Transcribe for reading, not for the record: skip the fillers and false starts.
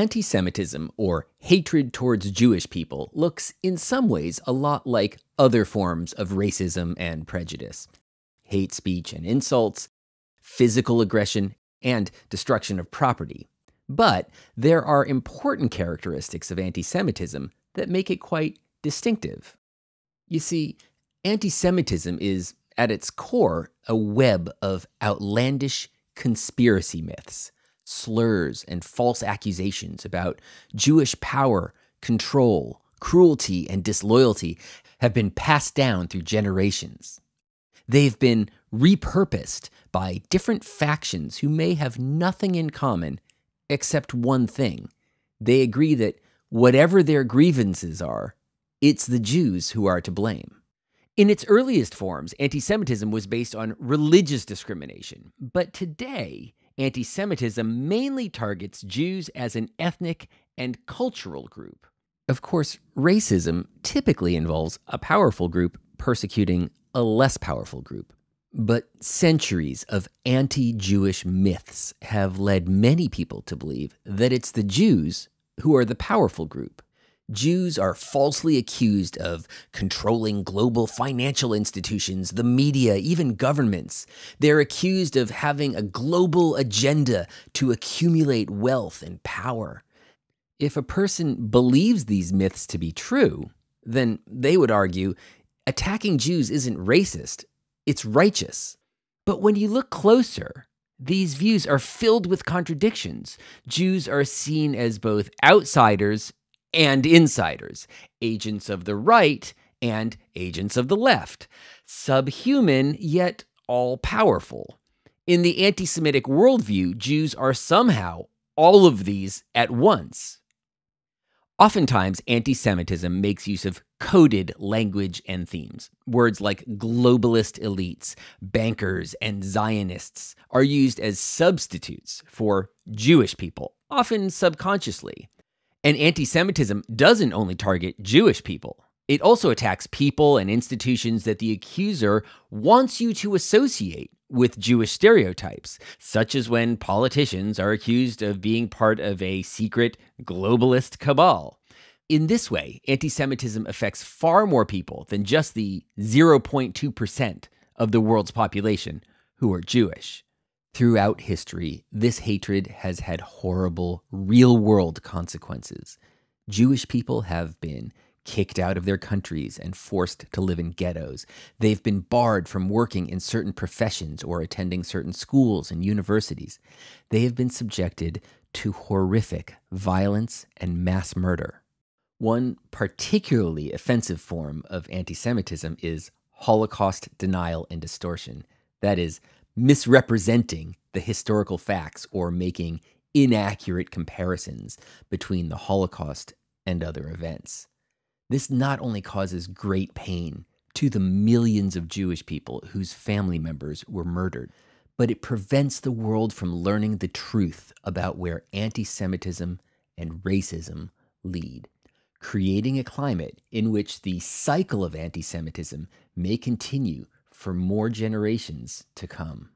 Antisemitism, or hatred towards Jewish people, looks in some ways a lot like other forms of racism and prejudice. Hate speech and insults, physical aggression, and destruction of property. But there are important characteristics of antisemitism that make it quite distinctive. You see, antisemitism is, at its core, a web of outlandish conspiracy myths, slurs, and false accusations about Jewish power, control, cruelty, and disloyalty have been passed down through generations. They've been repurposed by different factions who may have nothing in common except one thing. They agree that whatever their grievances are, it's the Jews who are to blame. In its earliest forms, antisemitism was based on religious discrimination, but today, antisemitism mainly targets Jews as an ethnic and cultural group. Of course, racism typically involves a powerful group persecuting a less powerful group. But centuries of anti-Jewish myths have led many people to believe that it's the Jews who are the powerful group. Jews are falsely accused of controlling global financial institutions, the media, even governments. They're accused of having a global agenda to accumulate wealth and power. If a person believes these myths to be true, then they would argue attacking Jews isn't racist, it's righteous. But when you look closer, these views are filled with contradictions. Jews are seen as both outsiders and insiders, agents of the right and agents of the left, subhuman yet all-powerful. In the anti-Semitic worldview, Jews are somehow all of these at once. Oftentimes, anti-Semitism makes use of coded language and themes. Words like globalist elites, bankers, and Zionists are used as substitutes for Jewish people, often subconsciously. And anti-Semitism doesn't only target Jewish people. It also attacks people and institutions that the accuser wants you to associate with Jewish stereotypes, such as when politicians are accused of being part of a secret globalist cabal. In this way, anti-Semitism affects far more people than just the 0.2% of the world's population who are Jewish. Throughout history, this hatred has had horrible, real-world consequences. Jewish people have been kicked out of their countries and forced to live in ghettos. They've been barred from working in certain professions or attending certain schools and universities. They have been subjected to horrific violence and mass murder. One particularly offensive form of anti-Semitism is Holocaust denial and distortion. That is, misrepresenting the historical facts or making inaccurate comparisons between the Holocaust and other events. This not only causes great pain to the millions of Jewish people whose family members were murdered, but it prevents the world from learning the truth about where anti-Semitism and racism lead, creating a climate in which the cycle of anti-Semitism may continue for more generations to come.